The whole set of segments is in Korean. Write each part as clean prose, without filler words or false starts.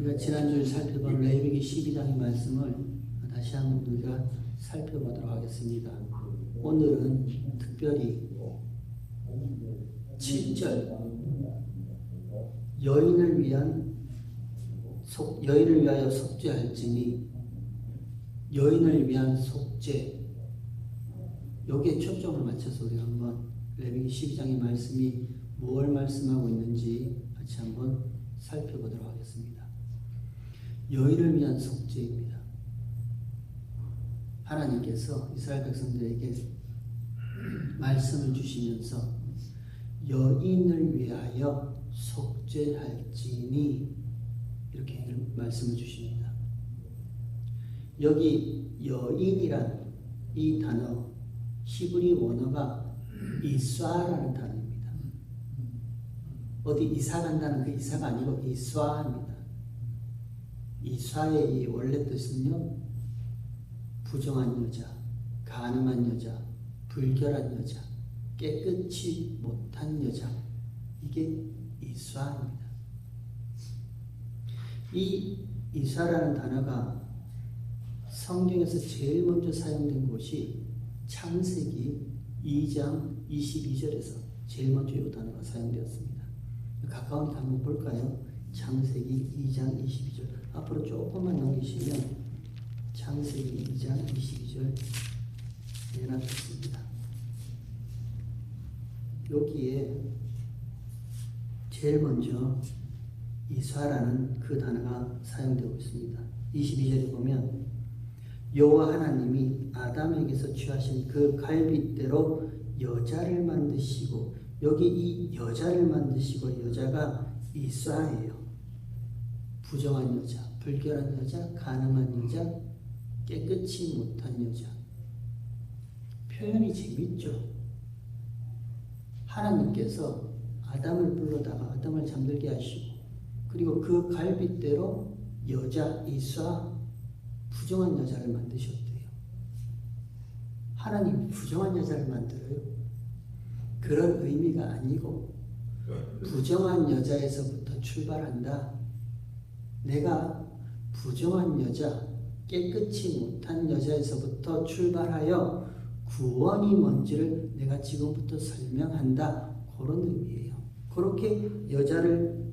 우리가 지난주에 살펴본 레위기 12장의 말씀을 다시 한번 우리가 살펴보도록 하겠습니다. 오늘은 특별히 7절 여인을 위하여 속죄할지니 여인을 위한 속죄, 여기에 초점을 맞춰서 우리 한번 레위기 12장의 말씀이 무엇을 말씀하고 있는지 같이 한번 살펴보도록 하겠습니다. 여인을 위한 속죄입니다. 하나님께서 이스라엘 백성들에게 말씀을 주시면서 여인을 위하여 속죄할지니 이렇게 말씀을 주십니다. 여기 여인이란 이 단어 히브리 원어가 이쏴라는 단어입니다. 어디 이사 간다는 그 이사가 아니고 이쏴입니다. 이쏴의 이 원래 뜻은요, 부정한 여자, 간음한 여자, 불결한 여자, 깨끗이 못한 여자, 이게 이쏴입니다. 이 이쏴라는 단어가 성경에서 제일 먼저 사용된 곳이 창세기 2장 22절에서 제일 먼저 이 단어가 사용되었습니다. 가까우니까 한번 볼까요? 창세기 2장 22절. 앞으로 조금만 넘기시면 창세기 2장 22절 내놨습니다. 여기에 제일 먼저 이쏴라는 그 단어가 사용되고 있습니다. 22절에 보면 여호와 하나님이 아담에게서 취하신 그 갈빗대로 여자를 만드시고, 여기 이 여자를 만드시고 여자가 이쏴예요. 부정한 여자, 불결한 여자, 간음한 여자, 깨끗이 못한 여자. 표현이 재밌죠? 하나님께서 아담을 불러다가 아담을 잠들게 하시고, 그리고 그 갈빗대로 여자 이쏴, 부정한 여자를 만드셨대요. 하나님이 부정한 여자를 만들어요? 그런 의미가 아니고, 부정한 여자에서부터 출발한다. 내가 부정한 여자, 깨끗이 못한 여자에서부터 출발하여 구원이 뭔지를 내가 지금부터 설명한다. 그런 의미예요. 그렇게 여자를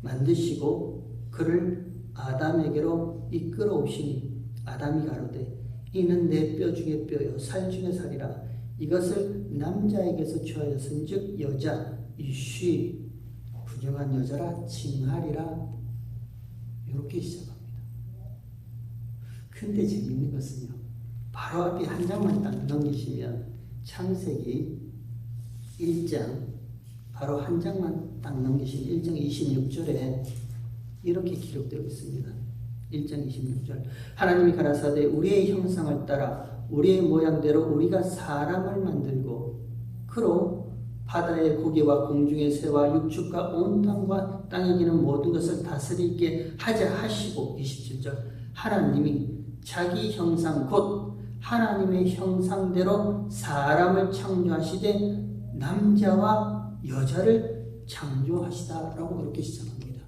만드시고 그를 아담에게로 이끌어 오시니 아담이 가로되 이는 내 뼈 중에 뼈요 살 중에 살이라. 이것을 남자에게서 취하였은즉 여자 이쉬 부정한 여자라 칭하리라. 이렇게 시작합니다. 근데 재밌는 것은요, 바로 앞에 한 장만 딱 넘기시면 창세기 1장 바로 한 장만 딱 넘기시면 1장 26절에 이렇게 기록되어 있습니다. 1장 26절 하나님이 가라사대 우리의 형상을 따라 우리의 모양대로 우리가 사람을 만들고 그로 바다의 고기와 공중의 새와 육축과 온 땅과 땅에 기는 모든 것을 다스리게 하자 하시고, 27절 하나님이 자기 형상 곧 하나님의 형상대로 사람을 창조하시되 남자와 여자를 창조하시다라고 그렇게 시작합니다.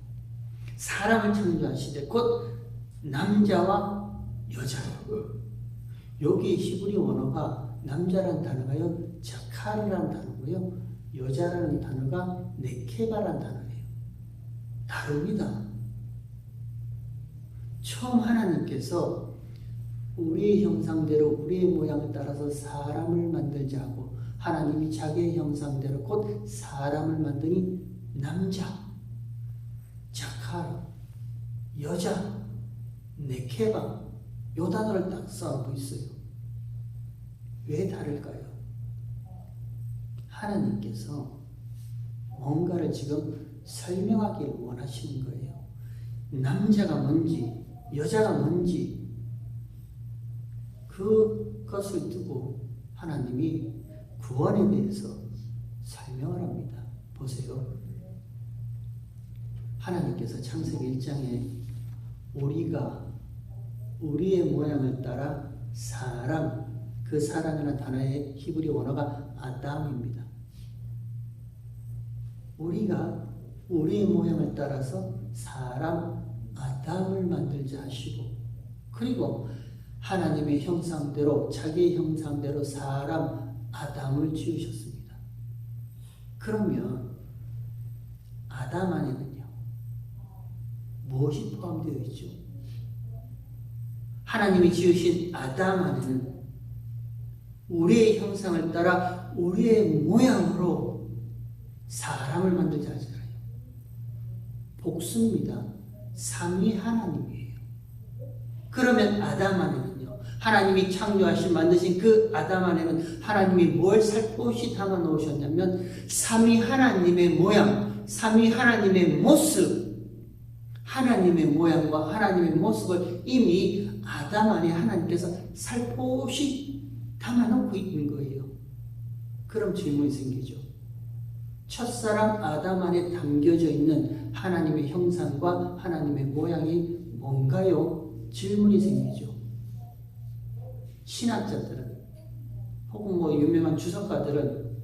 사람을 창조하시되 곧 남자와 여자로. 여기 히브리 원어가 남자라는 단어가요 자카르라는 단어고요, 여자라는 단어가 네케바라는 단어예요. 다릅니다. 처음 하나님께서 우리의 형상대로 우리의 모양을 따라서 사람을 만들자고, 하나님이 자기의 형상대로 곧 사람을 만드니 남자 자카르, 여자 네케바, 요 단어를 딱 써놓고 있어요. 왜 다를까요? 하나님께서 뭔가를 지금 설명하기를 원하시는 거예요. 남자가 뭔지 여자가 뭔지 그것을 두고 하나님이 구원에 대해서 설명을 합니다. 보세요. 하나님께서 창세기 1장에 우리가 우리의 모양을 따라 사람, 그 사람이라는 단어의 히브리 원어가 아담입니다. 우리가 우리의 모양을 따라서 사람 아담, 아담을 만들자 하시고, 그리고 하나님의 형상대로, 자기의 형상대로 사람 아담을 지으셨습니다. 그러면 아담 안에는요, 무엇이 포함되어 있죠? 하나님이 지으신 아담 안에는 우리의 형상을 따라 우리의 모양으로 사람을 만들자 하잖아요. 복수입니다. 삼위 하나님이에요. 그러면 아담 안에는요, 하나님이 창조하신 만드신 그 아담 안에는 하나님이 뭘 살포시 담아 놓으셨냐면 삼위 하나님의 모양, 삼위 하나님의 모습, 하나님의 모양과 하나님의 모습을 이미 아담 안에 하나님께서 살포시 담아놓고 있는 거예요. 그럼 질문이 생기죠. 첫사람 아담 안에 담겨져 있는 하나님의 형상과 하나님의 모양이 뭔가요? 질문이 생기죠. 신학자들은 혹은 유명한 주석가들은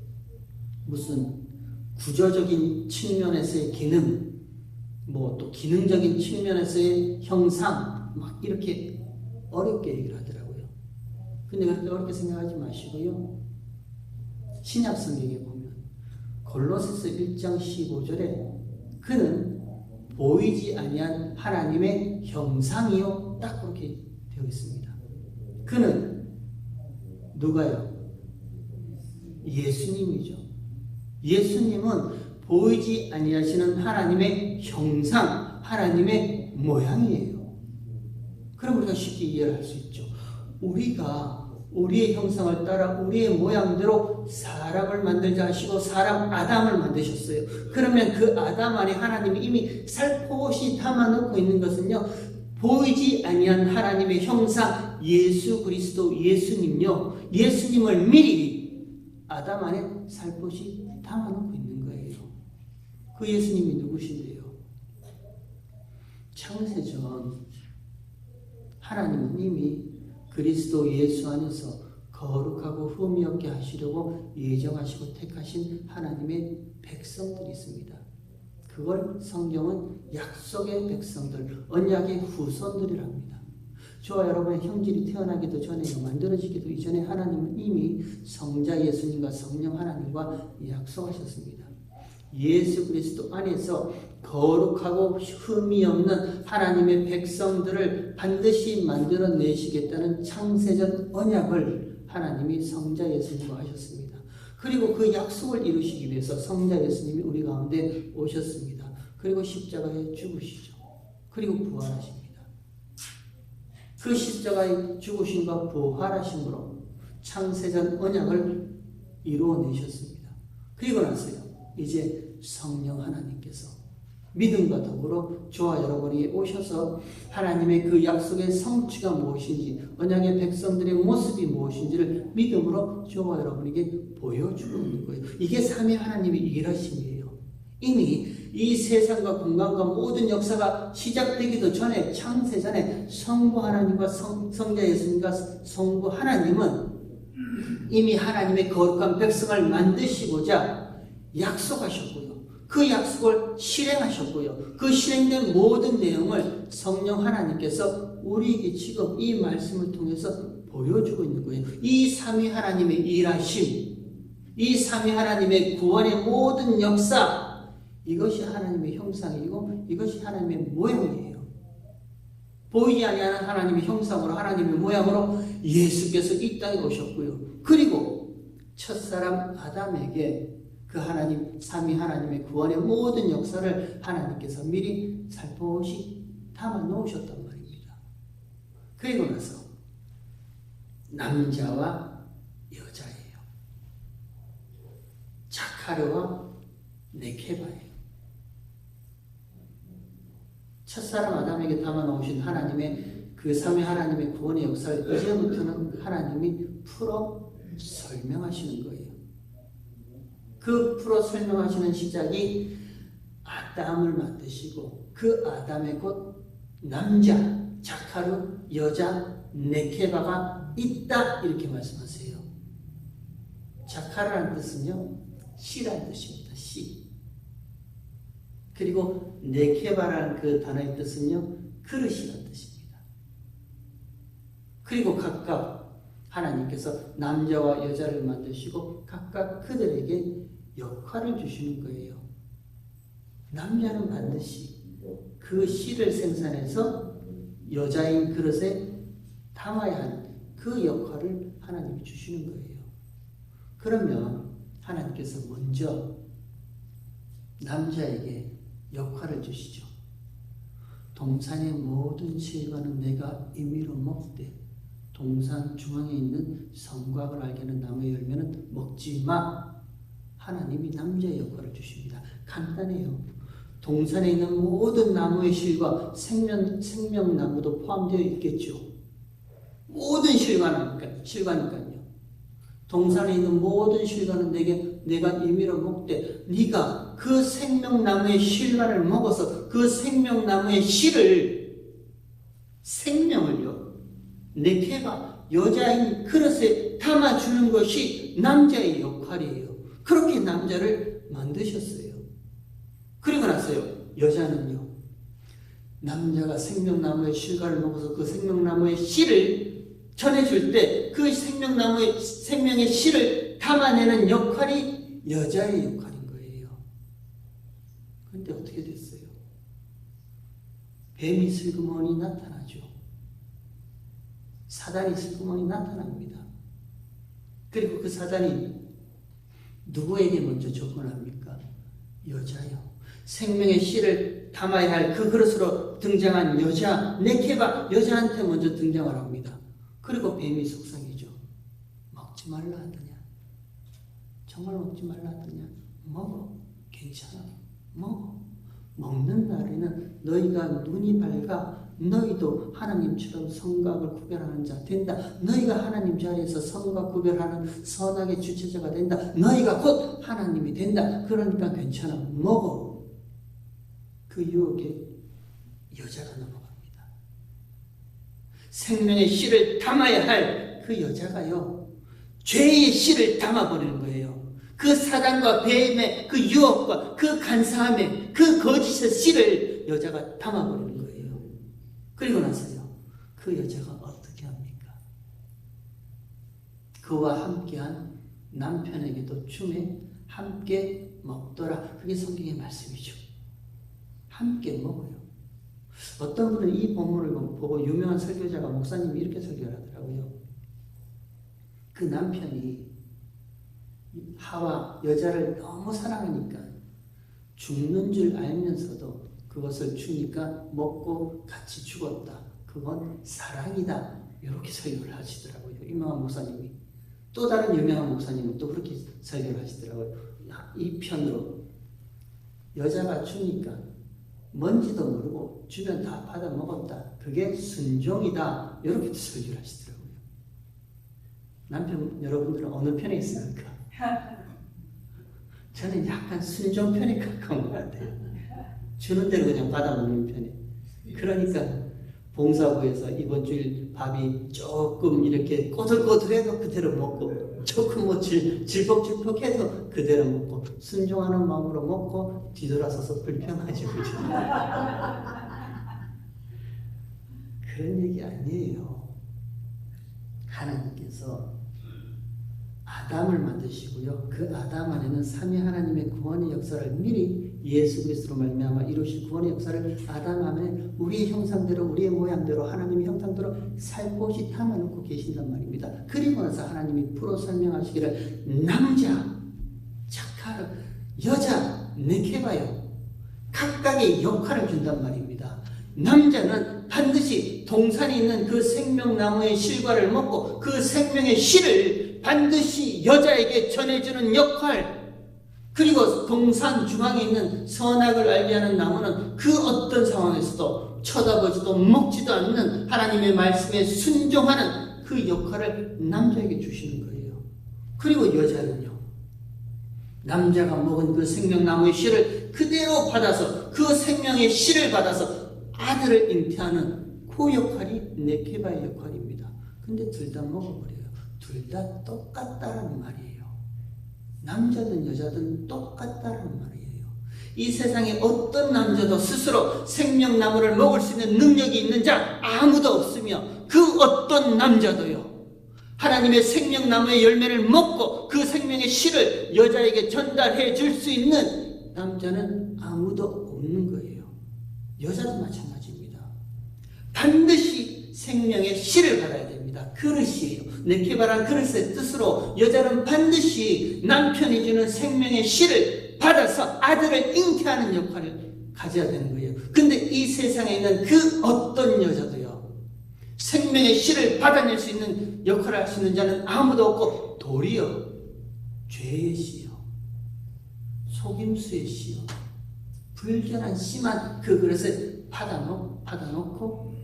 무슨 구조적인 측면에서의 기능, 또 기능적인 측면에서의 형상, 막 이렇게 어렵게 얘기를 하더라고요. 근데 그렇게 어렵게 생각하지 마시고요. 신약 성경에 보면 골로새서 1장 15절에 그는 보이지 아니한 하나님의 형상이요, 딱 그렇게 되어 있습니다. 그는 누가요? 예수님이죠. 예수님은 보이지 아니하시는 하나님의 형상, 하나님의 모양이에요. 그럼 우리가 쉽게 이해를 할 수 있죠. 우리가 우리의 형상을 따라 우리의 모양대로 사람을 만들자 하시고 사람 아담을 만드셨어요. 그러면 그 아담 안에 하나님이 이미 살포시 담아놓고 있는 것은요, 보이지 아니한 하나님의 형상 예수 그리스도 예수님요, 예수님을 미리 아담 안에 살포시 담아놓고 있는 거예요. 그 예수님이 누구신데요? 창세전 하나님은 이미 그리스도 예수 안에서 거룩하고 흠이 없게 하시려고 예정하시고 택하신 하나님의 백성들이 있습니다. 그걸 성경은 약속의 백성들, 언약의 후손들이랍니다. 저와 여러분의 형질이 태어나기도 전에, 만들어지기도 이전에 하나님은 이미 성자 예수님과 성령 하나님과 약속하셨습니다. 예수 그리스도 안에서 거룩하고 흠이 없는 하나님의 백성들을 반드시 만들어내시겠다는 창세전 언약을 하나님이 성자 예수님과 하셨습니다. 그리고 그 약속을 이루시기 위해서 성자 예수님이 우리 가운데 오셨습니다. 그리고 십자가에 죽으시죠. 그리고 부활하십니다. 그 십자가에 죽으심과 부활하심으로 창세전 언약을 이루어내셨습니다. 그리고 나서요, 이제 성령 하나님께서 믿음과 더불어 저와 여러분이 오셔서 하나님의 그 약속의 성취가 무엇인지, 언약의 백성들의 모습이 무엇인지를 믿음으로 저와 여러분에게 보여주고 있는 거예요. 이게 삼위 하나님의 일하심이에요. 이미 이 세상과 공간과 모든 역사가 시작되기도 전에, 창세전에 성부 하나님과 성자 예수님과 성부 하나님은 이미 하나님의 거룩한 백성을 만드시고자 약속하셨고요. 그 약속을 실행하셨고요. 그 실행된 모든 내용을 성령 하나님께서 우리에게 지금 이 말씀을 통해서 보여주고 있는 거예요. 이 삼위 하나님의 일하심, 이 삼위 하나님의 구원의 모든 역사, 이것이 하나님의 형상이고 이것이 하나님의 모양이에요. 보이지 아니하는 하나님의 형상으로, 하나님의 모양으로 예수께서 이 땅에 오셨고요. 그리고 첫사람 아담에게 그 하나님, 삼위 하나님의 구원의 모든 역사를 하나님께서 미리 살포시 담아 놓으셨단 말입니다. 그리고 나서 남자와 여자예요. 자카르와 네케바예요. 첫사람 아담에게 담아 놓으신 하나님의 그 삼위 하나님의 구원의 역사를 이제부터는 하나님이 풀어 설명하시는 거예요. 그 풀어 설명하시는 시작이 아담을 만드시고 그 아담의 곧 남자, 자카르, 여자, 네케바가 있다, 이렇게 말씀하세요. 자카르라는 뜻은요, 씨라는 뜻입니다. 씨. 그리고 네케바라는 그 단어의 뜻은요, 그릇이라는 뜻입니다. 그리고 각각 하나님께서 남자와 여자를 만드시고 각각 그들에게 역할을 주시는 거예요. 남자는 반드시 그 씨를 생산해서 여자인 그릇에 담아야 하는 그 역할을 하나님이 주시는 거예요. 그러면 하나님께서 먼저 남자에게 역할을 주시죠. 동산의 모든 실과는 내가 임의로 먹되 동산 중앙에 있는 성곽을 알게 하는 나무의 열매는 먹지 마. 하나님이 남자의 역할을 주십니다. 간단해요. 동산에 있는 모든 나무의 실과 생명나무도 포함되어 있겠죠. 모든 실과니까요. 동산에 있는 모든 실과는 내가 임의로 먹되 네가 그 생명나무의 실과를 먹어서 그 생명나무의 실을 생명을요 네케바 여자인 그릇에 담아주는 것이 남자의 역할이에요. 그렇게 남자를 만드셨어요. 그리고 나서요 여자는요 남자가 생명나무의 실과를 먹어서 그 생명나무의 씨를 전해줄 때 그 생명의 씨를 담아내는 역할이 여자의 역할인 거예요. 그런데 어떻게 됐어요? 뱀이 슬그머니 나타나죠. 사단이 슬그머니 나타납니다. 그리고 그 사단이 누구에게 먼저 접근합니까? 여자요. 생명의 씨를 담아야 할 그 그릇으로 등장한 여자, 네케바 여자한테 먼저 등장을 합니다. 그리고 뱀이 속상이죠. 먹지 말라 하더냐? 정말 먹지 말라 하더냐? 먹어. 괜찮아. 먹어. 먹는 날에는 너희가 눈이 밝아 너희도 하나님처럼 성곽을 구별하는 자 된다. 너희가 하나님 자리에서 성곽 구별하는 선악의 주체자가 된다. 너희가 곧 하나님이 된다. 그러니까 괜찮아. 먹어. 그 유혹에 여자가 넘어갑니다. 생명의 씨를 담아야 할 그 여자가요 죄의 씨를 담아버리는 거예요. 그 사단과 뱀의 그 유혹과 그 간사함의 그 거짓의 씨를 여자가 담아버리는 거예요. 그리고 나서요 그 여자가 어떻게 합니까? 그와 함께한 남편에게도 춤에 함께 먹더라. 그게 성경의 말씀이죠. 함께 먹어요. 어떤 분은 이 본문을 보고 유명한 설교자가 목사님이 이렇게 설교를 하더라고요. 그 남편이 하와 여자를 너무 사랑하니까 죽는 줄 알면서도 그것을 주니까 먹고 같이 죽었다. 그건 사랑이다. 이렇게 설교를 하시더라고요. 유명한 목사님이. 또 다른 유명한 목사님은 또 그렇게 설교를 하시더라고요. 이 편으로 여자가 주니까 뭔지도 모르고 주변 다 받아 먹었다. 그게 순종이다. 이렇게 설교를 하시더라고요. 남편 여러분들은 어느 편에 있습니까? 저는 약간 순종 편에 가까운 것 같아요. 주는 대로 그냥 받아 먹는 편에. 그러니까 봉사부에서 이번 주일 밥이 조금 이렇게 꼬들꼬들해도 그대로 먹고 조금 뭐 질퍽질퍽해도 그대로 먹고 순종하는 마음으로 먹고 뒤돌아서서 불평하지 그죠? 그런 얘기 아니에요. 하나님께서 아담을 만드시고요. 그 아담 안에는 삼위 하나님의 구원의 역사를 미리 예수 그리스도로 말미암아 이루실 구원의 역사를 아담 안에 우리의 형상대로 우리의 모양대로 하나님의 형상대로 살포시 담아놓고 계신단 말입니다. 그리고 나서 하나님이 풀어 설명하시기를 남자, 자카르, 여자, 네케바요. 각각의 역할을 준단 말입니다. 남자는 반드시 동산에 있는 그 생명나무의 실과를 먹고 그 생명의 씨를 반드시 여자에게 전해주는 역할. 그리고 동산 중앙에 있는 선악을 알게 하는 나무는 그 어떤 상황에서도 쳐다보지도 먹지도 않는 하나님의 말씀에 순종하는 그 역할을 남자에게 주시는 거예요. 그리고 여자는요, 남자가 먹은 그 생명나무의 씨를 그대로 받아서 그 생명의 씨를 받아서 아들을 잉태하는 그 역할이 네케바의 역할입니다. 근데 둘 다 먹어버려요. 둘 다 똑같다라는 말이에요. 남자든 여자든 똑같다라는 말이에요. 이 세상에 어떤 남자도 스스로 생명나무를 먹을 수 있는 능력이 있는 자 아무도 없으며 그 어떤 남자도요. 하나님의 생명나무의 열매를 먹고 그 생명의 씨를 여자에게 전달해 줄 수 있는 남자는 아무도 없는 거예요. 여자도 마찬가지입니다. 반드시 생명의 씨를 받아야 됩니다. 그릇이에요. 네케바란 그릇의 뜻으로 여자는 반드시 남편이 주는 생명의 씨를 받아서 아들을 잉태하는 역할을 가져야 되는 거예요. 근데 이 세상에 있는 그 어떤 여자도요. 생명의 씨를 받아낼 수 있는 역할을 할 수 있는 자는 아무도 없고 도리어 죄의 씨요. 속임수의 씨요. 불결한 씨만 그 그릇에 받아놓고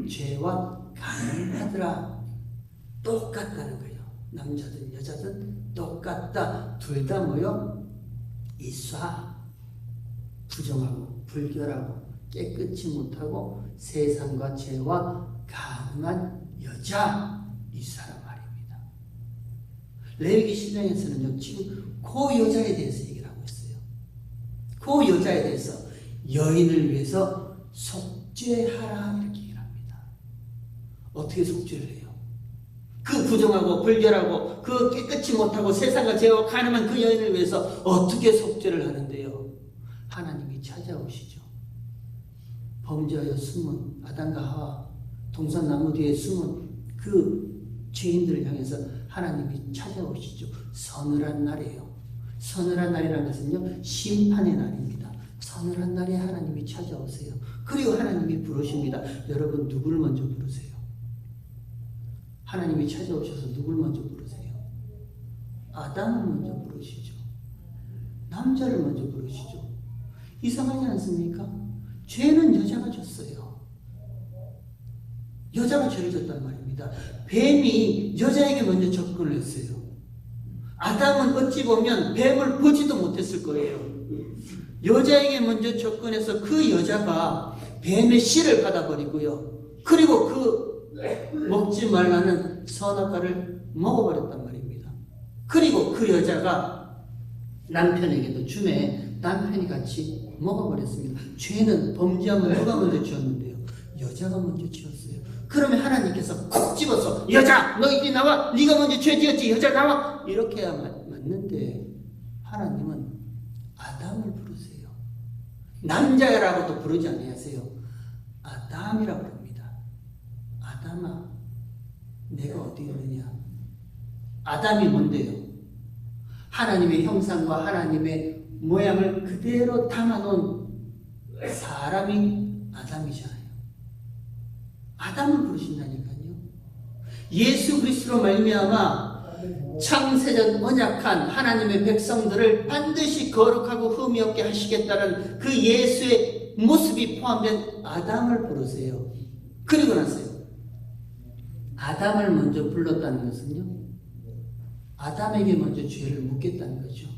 죄와 간하더라. 똑같다는 거예요. 남자든 여자든 똑같다. 둘 다 뭐요? 이쏴. 부정하고 불결하고 깨끗이 못하고 세상과 죄와 가능한 여자 이 사람 말입니다. 레위기 10장에서는요 지금 그 여자에 대해서 얘기를 하고 있어요. 그 여자에 대해서 여인을 위해서 속죄하라 이렇게 얘기를 합니다. 어떻게 속죄를 해요? 그 부정하고 불결하고 그 깨끗이 못하고 세상과 죄와 가늠한 그 여인을 위해서 어떻게 속죄를 하는데요? 하나님이 찾아오시죠. 범죄하여 숨은 아담과 하와 동산나무 뒤에 숨은 그 죄인들을 향해서 하나님이 찾아오시죠. 서늘한 날이에요. 서늘한 날이라는 것은요 심판의 날입니다. 서늘한 날에 하나님이 찾아오세요. 그리고 하나님이 부르십니다. 여러분 누구를 먼저 부르세요? 하나님이 찾아오셔서 누굴 먼저 부르세요? 아담을 먼저 부르시죠. 남자를 먼저 부르시죠. 이상하지 않습니까? 죄는 여자가 졌어요. 여자가 죄를 졌단 말입니다. 뱀이 여자에게 먼저 접근을 했어요. 아담은 어찌 보면 뱀을 보지도 못했을 거예요. 여자에게 먼저 접근해서 그 여자가 뱀의 씨를 받아버리고요. 그리고 그 먹지 말라는 선악과를 먹어버렸단 말입니다. 그리고 그 여자가 남편에게도 주매 남편이 같이 먹어버렸습니다. 죄는 범죄함을 누가 먼저 지었는데요? 여자가 먼저 지었어요. 그러면 하나님께서 콕 집어서 여자 너 이리 나와, 네가 먼저 죄 지었지, 여자 나와, 이렇게 해야 맞는데 하나님은 아담을 부르세요. 남자라고도 부르지 아니하세요. 아담이라 부릅니다. 아담아 내가 어디 있느냐. 아담이 뭔데요? 하나님의 형상과 하나님의 모양을 그대로 담아놓은 사람이 아담이잖아요. 아담을 부르신다니까요. 예수 그리스도로 말미암아 창세전 언약한 하나님의 백성들을 반드시 거룩하고 흠이 없게 하시겠다는 그 예수의 모습이 포함된 아담을 부르세요. 그리고 나서요. 아담을 먼저 불렀다는 것은요. 아담에게 먼저 죄를 묻겠다는 거죠.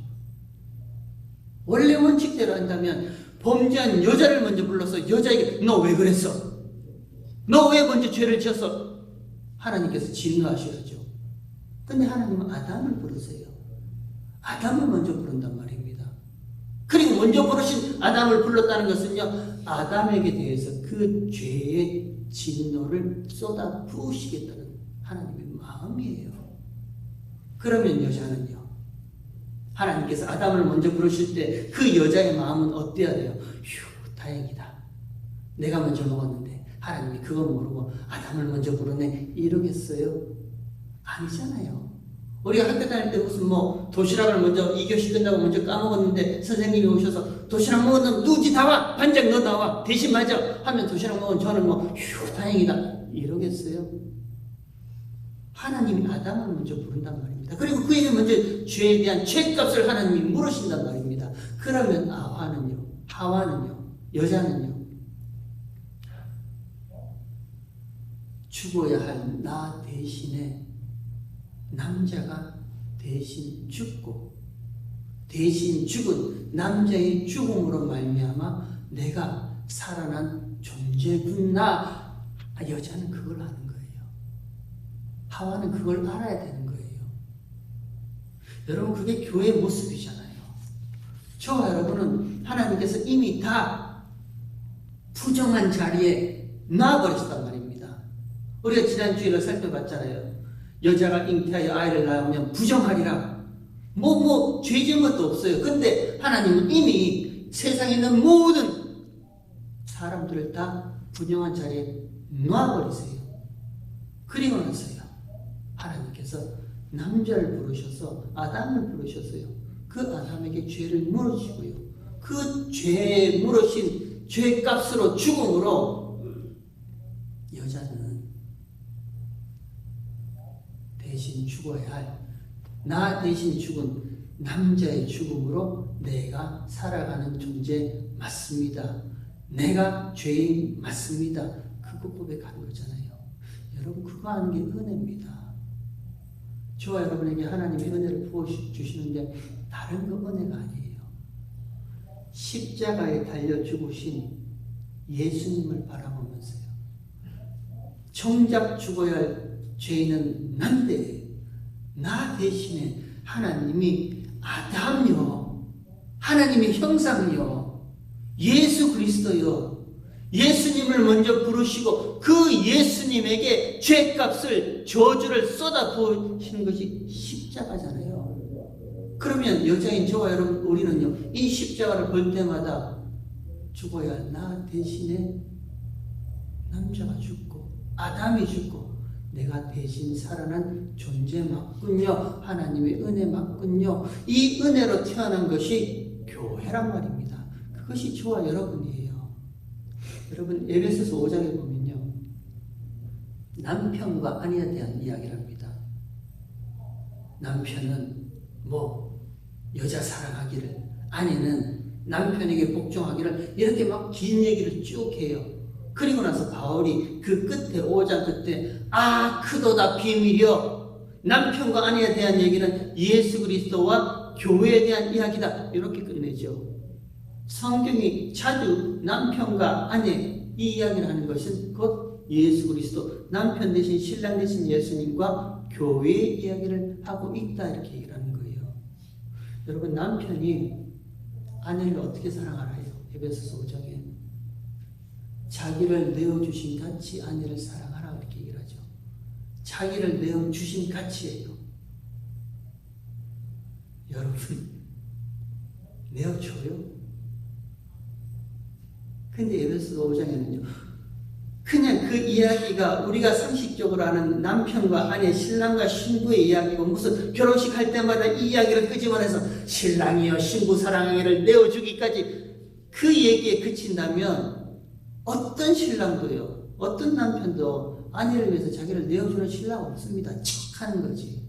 원래 원칙대로 한다면 범죄한 여자를 먼저 불러서 여자에게 너 왜 그랬어? 너 왜 먼저 죄를 지었어? 하나님께서 진노하셔야죠. 근데 하나님은 아담을 부르세요. 아담을 먼저 부른단 말입니다. 그리고 먼저 부르신 아담을 불렀다는 것은요. 아담에게 대해서 그 죄의 진노를 쏟아 부으시겠다는 하나님의 마음이에요. 그러면 여자는요. 하나님께서 아담을 먼저 부르실 때 그 여자의 마음은 어때야 돼요? 휴, 다행이다. 내가 먼저 먹었는데 하나님이 그건 모르고 아담을 먼저 부르네 이러겠어요? 아니잖아요. 우리가 학교 다닐 때 무슨 도시락을 먼저 2교시 끝나고 먼저 까먹었는데 선생님이 오셔서 도시락 먹었는데 누구지 다 와! 반장 너 나와! 대신 맞아! 하면 도시락 먹은 저는 휴 다행이다 이러겠어요? 하나님이 아담을 먼저 부른단 말입니다. 그리고 그에게 먼저 죄에 대한 죄값을 하나님이 물으신단 말입니다. 그러면 하와는요, 여자는요, 죽어야 할 나 대신에 남자가 대신 죽고 대신 죽은 남자의 죽음으로 말미암아 내가 살아난 존재구나. 여자는 그걸 아는 거예요. 하와는 그걸 알아야 되는 거예요. 여러분 그게 교회의 모습이잖아요. 저와 여러분은 하나님께서 이미 다 부정한 자리에 놔버리셨단 말입니다. 우리가 지난 주일을 살펴봤잖아요. 여자가 잉태하여 아이를 낳으면 부정하리라. 죄 지은 것도 없어요. 근데 하나님은 이미 세상에 있는 모든 사람들을 다 부정한 자리에 놔버리세요. 그리고 나서요, 하나님께서 남자를 부르셔서 아담을 부르셨어요. 그 아담에게 죄를 물으시고요. 그 죄에 물으신 죄값으로 죽음으로 여자는 대신 죽어야 할, 나 대신 죽은 남자의 죽음으로 내가 살아가는 존재 맞습니다. 내가 죄인 맞습니다. 그거 고백하는 거잖아요. 여러분, 그거 하는 게 은혜입니다. 저와 여러분에게 하나님의 은혜를 부어주시는데 다른 거 은혜가 아니에요. 십자가에 달려 죽으신 예수님을 바라보면서요, 정작 죽어야 할 죄인은 난데 나 대신에 하나님이 아담이요, 하나님의 형상이요, 예수 그리스도요, 예수님을 먼저 부르시고 그 예수님에게 죄값을, 저주를 쏟아 부으시는 것이 십자가잖아요. 그러면 여자인 저와 여러분, 우리는요, 이 십자가를 볼 때마다 죽어야 할 나 대신에 남자가 죽고 아담이 죽고 내가 대신 살아난 존재 맞군요. 하나님의 은혜 맞군요. 이 은혜로 태어난 것이 교회란 말입니다. 그것이 저와 여러분이에요. 여러분, 에베소서 5장에 보면요, 남편과 아내에 대한 이야기를 합니다. 남편은 여자 사랑하기를, 아내는 남편에게 복종하기를, 이렇게 막 긴 얘기를 쭉 해요. 그리고 나서 바울이 그 끝에, 5장 끝에 크도다 비밀이여, 남편과 아내에 대한 얘기는 예수 그리스도와 교회에 대한 이야기다, 이렇게 끝내죠. 성경이 자주 남편과 아내 이 이야기를 하는 것은 곧 예수 그리스도, 남편 대신 신랑 대신 예수님과 교회의 이야기를 하고 있다, 이렇게 얘기를 하는 거예요. 여러분, 남편이 아내를 어떻게 사랑하나요? 에베소서 5장에 자기를 내어주신 같이 아내를 사랑하라, 이렇게 얘기를 하죠. 자기를 내어주신 같이예요. 여러분, 내어줘요? 근데 에베소서 5장에는요, 그냥 그 이야기가 우리가 상식적으로 아는 남편과 아내, 신랑과 신부의 이야기고, 무슨 결혼식 할 때마다 이 이야기를 끄집어내서 신랑이여 신부 사랑하기를 내어주기까지 그 얘기에 그친다면 어떤 신랑도요, 어떤 남편도 아내를 위해서 자기를 내어주는 신랑 없습니다. 척하는 거지.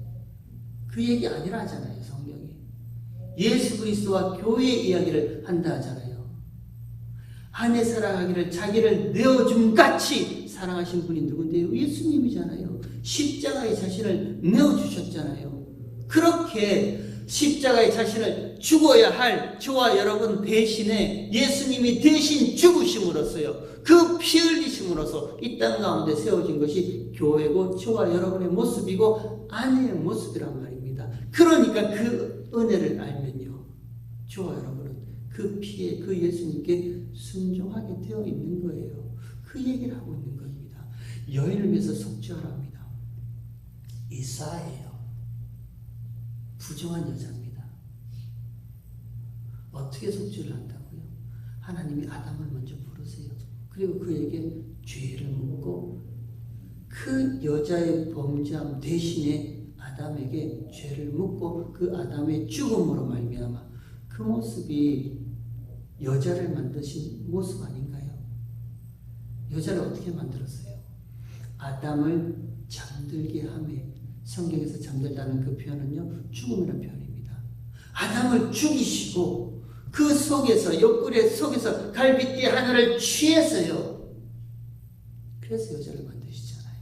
그 얘기 아니라 하잖아요, 성경이. 예수 그리스도와 교회의 이야기를 한다 하잖아요. 아내 사랑하기를 자기를 내어줌같이 사랑하신 분이 누군데요? 예수님이잖아요. 십자가에 자신을 내어주셨잖아요. 그렇게 십자가에 자신을 죽어야 할 저와 여러분 대신에 예수님이 대신 죽으심으로써요, 그 피 흘리심으로써 이 땅 가운데 세워진 것이 교회고 저와 여러분의 모습이고 아내의 모습이란 말입니다. 그러니까 그 은혜를 알면요, 저와 여러분은 그 피에, 그 예수님께 순종하게 되어 있는 거예요. 그 얘기를 하고 있는 겁니다. 여인을 위해서 속죄하라 합니다. 이사예요. 부정한 여자입니다. 어떻게 속죄를 한다고요? 하나님이 아담을 먼저 부르세요. 그리고 그에게 죄를 묻고 그 여자의 범죄함 대신에 아담에게 죄를 묻고 그 아담의 죽음으로 말미암아 그 모습이 여자를 만드신 모습 아닌가요? 여자를 어떻게 만들었어요? 아담을 잠들게 하매, 성경에서 잠들다는 그 표현은요, 죽음이라는 표현입니다. 아담을 죽이시고 그 속에서, 옆구리 속에서 갈빗대 하나를 취해서요, 그래서 여자를 만드시잖아요.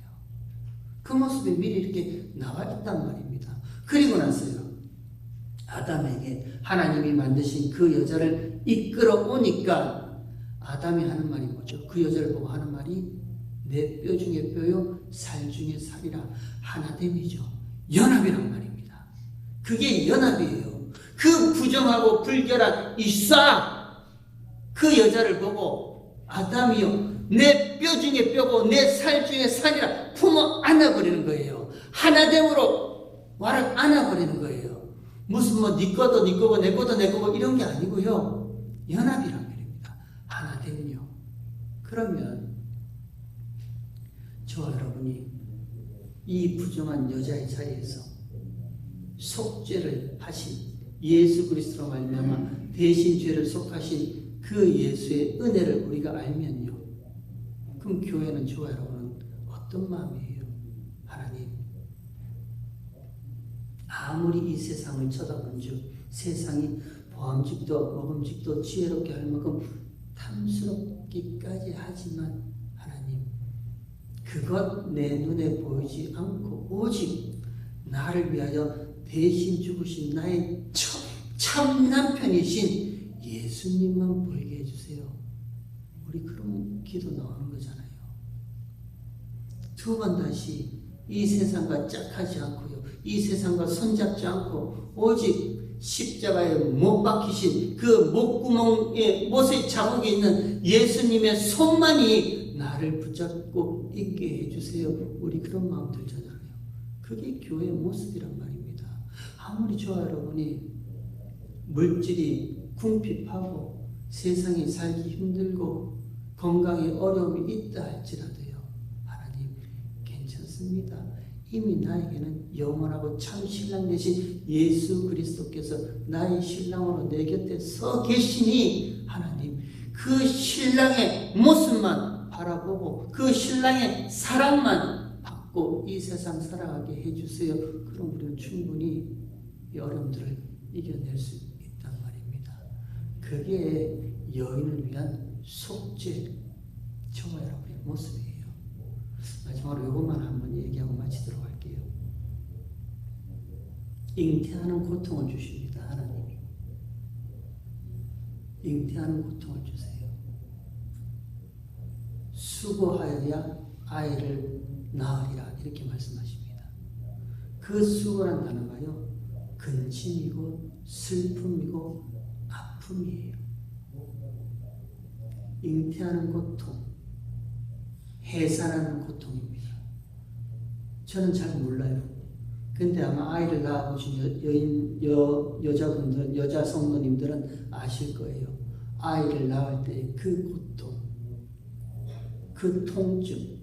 그 모습이 미리 이렇게 나와 있단 말입니다. 그리고 나서요, 아담에게 하나님이 만드신 그 여자를 이끌어 오니까 아담이 하는 말이 뭐죠? 그 여자를 보고 하는 말이 내 뼈 중에 뼈요, 살 중에 살이라 하나됨이죠. 연합이란 말입니다. 그게 연합이에요. 그 부정하고 불결한 이사 그 여자를 보고 아담이요 내 뼈 중에 뼈고 내 살 중에 살이라 품어 안아버리는 거예요. 하나됨으로 와를 안아버리는 거예요. 무슨 네 거도 네 거고 내 거도 내 거고 이런 게 아니고요. 연합이란 말입니다. 하나됨요. 그러면 저와 여러분이 이 부정한 여자의 자리에서 속죄를 하신 예수 그리스도로 말미암아 대신 죄를 속하신 그 예수의 은혜를 우리가 알면요. 그럼 교회는 저와 여러분은 어떤 마음이에요? 하나님, 아무리 이 세상을 쳐다본즉 세상이 보암직도 먹음직도 지혜롭게 할 만큼 탐스럽기까지 하지만 하나님, 그것 내 눈에 보이지 않고 오직 나를 위하여 대신 죽으신 나의 참 남편이신 예수님만 보이게 해주세요. 우리 그런 기도 나오는 거잖아요. 두 번 다시 이 세상과 짝하지 않고요. 이 세상과 손잡지 않고 오직 십자가에 못 박히신 그 목구멍에 못의 자국이 있는 예수님의 손만이 나를 붙잡고 있게 해주세요. 우리 그런 마음 들잖아요. 그게 교회의 모습이란 말입니다. 아무리 저와 여러분이 물질이 궁핍하고 세상에 살기 힘들고 건강에 어려움이 있다 할지라도요. 하나님 괜찮습니다. 이미 나에게는 영원하고 참 신랑 되신 예수 그리스도께서 나의 신랑으로 내 곁에 서 계시니 하나님 그 신랑의 모습만 바라보고 그 신랑의 사랑만 받고 이 세상 살아가게 해주세요. 그럼 우리는 충분히 이 어려움들을 이겨낼 수 있단 말입니다. 그게 여인을 위한 속죄 저와 여러분의 모습이에요. 마지막으로 이것만 한번 얘기하고 마치도록 할게요. 잉태하는 고통을 주십니다. 하나님이 잉태하는 고통을 주세요. 수고하여야 아이를 낳으리라 이렇게 말씀하십니다. 그 수고란 단어가요 근심이고 슬픔이고 아픔이에요. 잉태하는 고통, 해산하는 고통입니다. 저는 잘 몰라요. 근데 아마 아이를 낳아보신 여자분들, 여자 성도님들은 아실 거예요. 아이를 낳을 때 그 고통, 그 통증,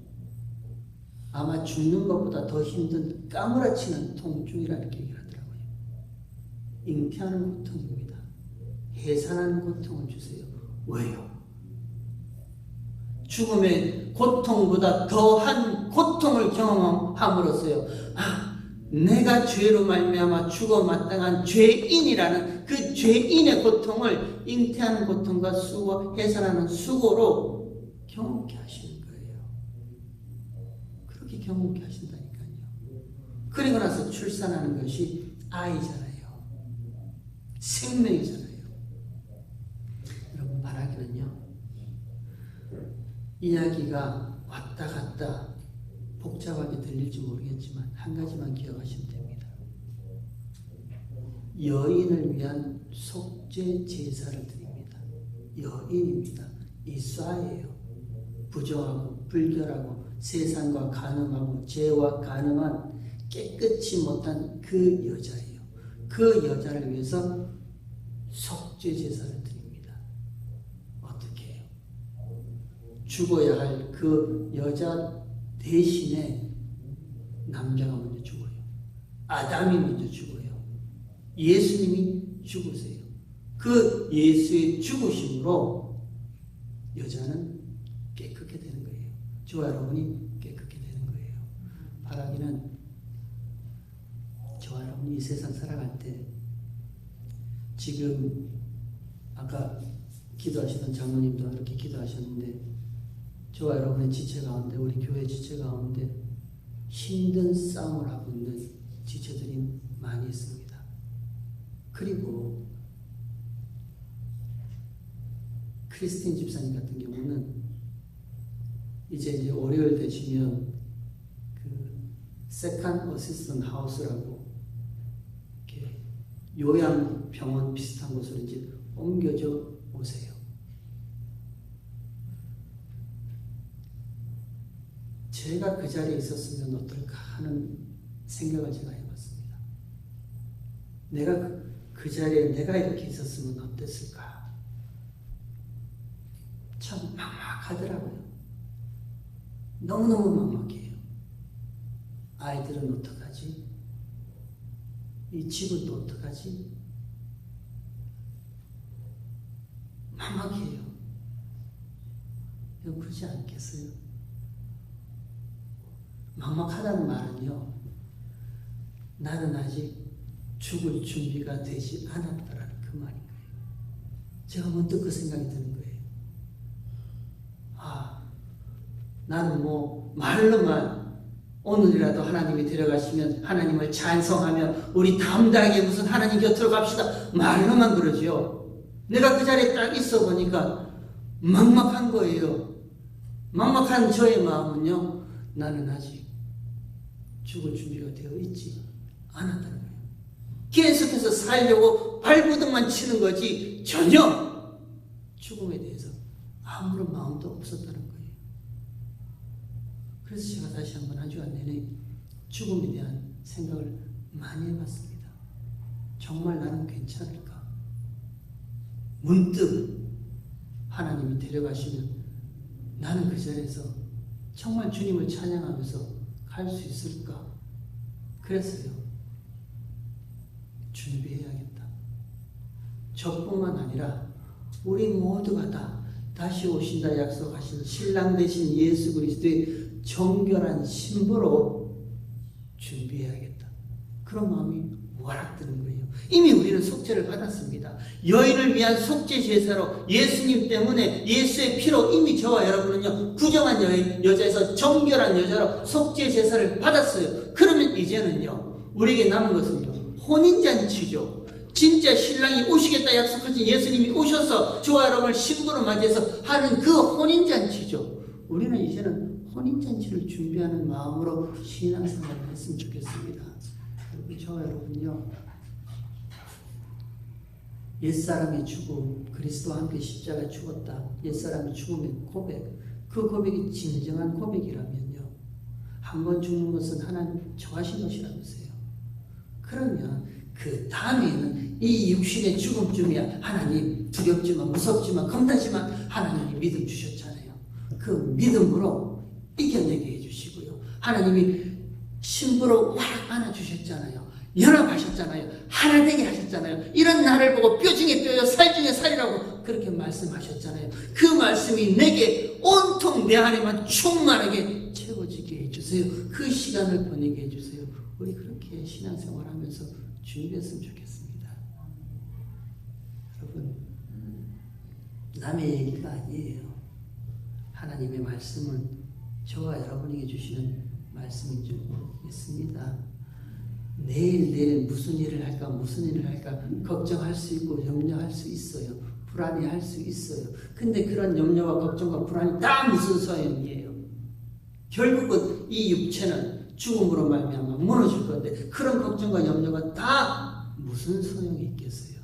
아마 죽는 것보다 더 힘든 까무라치는 통증이라는 얘기를 하더라고요. 잉태하는 고통입니다. 해산하는 고통을 주세요. 왜요? 죽음의 고통보다 더한 고통을 경험함으로써요. 내가 죄로 말미암아 죽어 마땅한 죄인이라는 그 죄인의 고통을 잉태하는 고통과 수고, 해산하는 수고로 경험케 하시는 거예요. 그렇게 경험케 하신다니까요. 그리고 나서 출산하는 것이 아이잖아요. 생명이잖아요. 여러분 바라기는요. 이야기가 왔다 갔다 복잡하게 들릴지 모르겠지만 한 가지만 기억하시면 됩니다. 여인을 위한 속죄 제사를 드립니다. 여인입니다. 이쏴예요. 부정하고 불결하고 세상과 간음하고 죄와 간음한 깨끗이 못한 그 여자예요. 그 여자를 위해서 속죄 제사를 드립니다. 어떻게 해요? 죽어야 할 그 여자 대신에 남자가 먼저 죽어요. 아담이 먼저 죽어요. 예수님이 죽으세요. 그 예수의 죽으심으로 여자는 깨끗게 되는 거예요. 저와 여러분이 깨끗게 되는 거예요. 바라기는 저와 여러분이 이 세상 살아갈 때 지금 아까 기도하시던 장로님도 이렇게 기도하셨는데 저와 여러분의 지체 가운데 우리 교회 지체 가운데 힘든 싸움을 하고 있는 지체들이 많이 있습니다. 그리고 크리스틴 집사님 같은 경우는 이제 월요일 되시면 그 세컨 어시스턴트 하우스라고 이렇게 요양병원 비슷한 곳으로 이제 옮겨져 오세요. 제가 그 자리에 있었으면 어떨까 하는 생각을 제가 해봤습니다. 내가 그 자리에 내가 이렇게 있었으면 어땠을까? 참 막막하더라고요. 너무너무 막막해요. 아이들은 어떡하지? 이 집은 또 어떡하지? 막막해요. 그러지 않겠어요? 막막하다는 말은요, 나는 아직 죽을 준비가 되지 않았다라는 그 말인 거예요. 제가 문득 그 생각이 드는 거예요. 나는 뭐 말로만 오늘이라도 하나님이 데려가시면 하나님을 찬송하며 우리 담대하게 무슨 하나님 곁으로 갑시다 말로만 그러죠. 내가 그 자리에 딱 있어 보니까 막막한 거예요. 막막한 저의 마음은요, 나는 아직 죽을 준비가 되어 있지 않았다는 거예요. 계속해서 살려고 발버둥만 치는 거지 전혀 죽음에 대해서 아무런 마음도 없었다는 거예요. 그래서 제가 다시 한번 한 주간 내내 죽음에 대한 생각을 많이 해봤습니다. 정말 나는 괜찮을까? 문득 하나님이 데려가시면 나는 그 자리에서 정말 주님을 찬양하면서 갈 수 있을까? 그랬어요. 준비해야겠다. 저뿐만 아니라 우리 모두가 다 다시 오신다 약속하신 신랑 되신 예수 그리스도의 정결한 신부로 준비해야겠다. 그런 마음이 와락 드는 거예요. 이미 우리는 속죄를 받았습니다. 여인을 위한 속죄 제사로 예수님 때문에 예수의 피로 이미 저와 여러분은요, 부정한 여자에서 정결한 여자로 속죄 제사를 받았어요. 그러면 이제는요, 우리에게 남은 것은요, 혼인잔치죠. 진짜 신랑이 오시겠다 약속하신 예수님이 오셔서 저와 여러분을 신부로 맞이해서 하는 그 혼인잔치죠. 우리는 이제는 혼인잔치를 준비하는 마음으로 신앙생활을 했으면 좋겠습니다. 그리고 저와 여러분요, 옛사람의 죽음, 그리스도와 함께 십자가에 죽었다. 옛사람의 죽음의 고백, 그 고백이 진정한 고백이라면요, 한 번 죽는 것은 하나님 정하신 것이라면서요. 그러면 그 다음에는 이 육신의 죽음쯤이야 하나님 두렵지만 무섭지만 겁나지만 하나님이 믿음 주셨잖아요. 그 믿음으로 이겨내게 해주시고요. 하나님이 신부로 확 안아주셨잖아요. 연합하셨잖아요. 하나 되게 하셨잖아요. 이런 나를 보고 뼈 중에 뼈요 살 중에 살이라고 그렇게 말씀하셨잖아요. 그 말씀이 내게 온통 내 안에만 충만하게 채워지게 해주세요. 그 시간을 보내게 해주세요. 우리 그렇게 신앙생활하면서 준비했으면 좋겠습니다. 여러분, 남의 얘기가 아니에요. 하나님의 말씀은 저와 여러분에게 주시는 말씀인 줄 믿습니다. 내일 무슨 일을 할까 걱정할 수 있고 염려할 수 있어요. 불안해할 수 있어요. 근데 그런 염려와 걱정과 불안이 다 무슨 소용이에요? 결국은 이 육체는 죽음으로 말미암아 무너질 건데 그런 걱정과 염려가 다 무슨 소용이 있겠어요?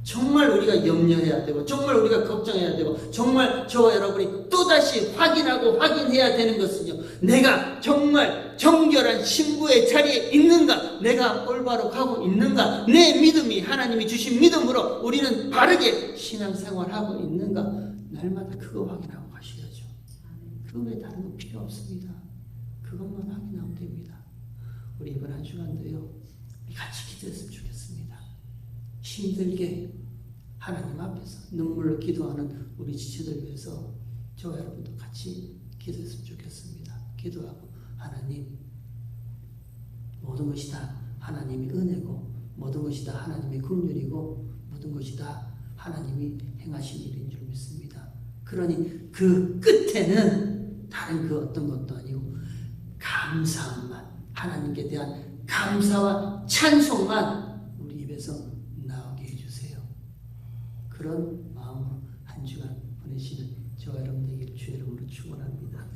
정말 우리가 염려해야 되고 정말 우리가 걱정해야 되고 정말 저와 여러분이 또다시 확인해야 되는 것은요, 내가 정말 정결한 신부의 자리에 있는가, 내가 올바로 가고 있는가, 내 믿음이 하나님이 주신 믿음으로 우리는 바르게 신앙생활하고 있는가, 날마다 그거 확인하고 가셔야죠. 그 외에 다른 거 필요 없습니다. 그것만 확인하면 됩니다. 우리 이번 한 주간도요, 같이 기도했으면 좋겠습니다. 힘들게 하나님 앞에서 눈물로 기도하는 우리 지체들 위해서 저와 여러분도 같이 기도했으면 좋겠습니다. 기도하고, 하나님, 모든 것이 다 하나님의 은혜고 모든 것이 다 하나님의 긍휼이고 모든 것이 다 하나님이 행하신 일인 줄 믿습니다. 그러니 그 끝에는 다른 그 어떤 것도 아니고 감사함만, 하나님께 대한 감사와 찬송만 우리 입에서 나오게 해주세요. 그런 마음으로 한 주간 보내시는 저와 여러분들에게 주의 이름으로 축원합니다.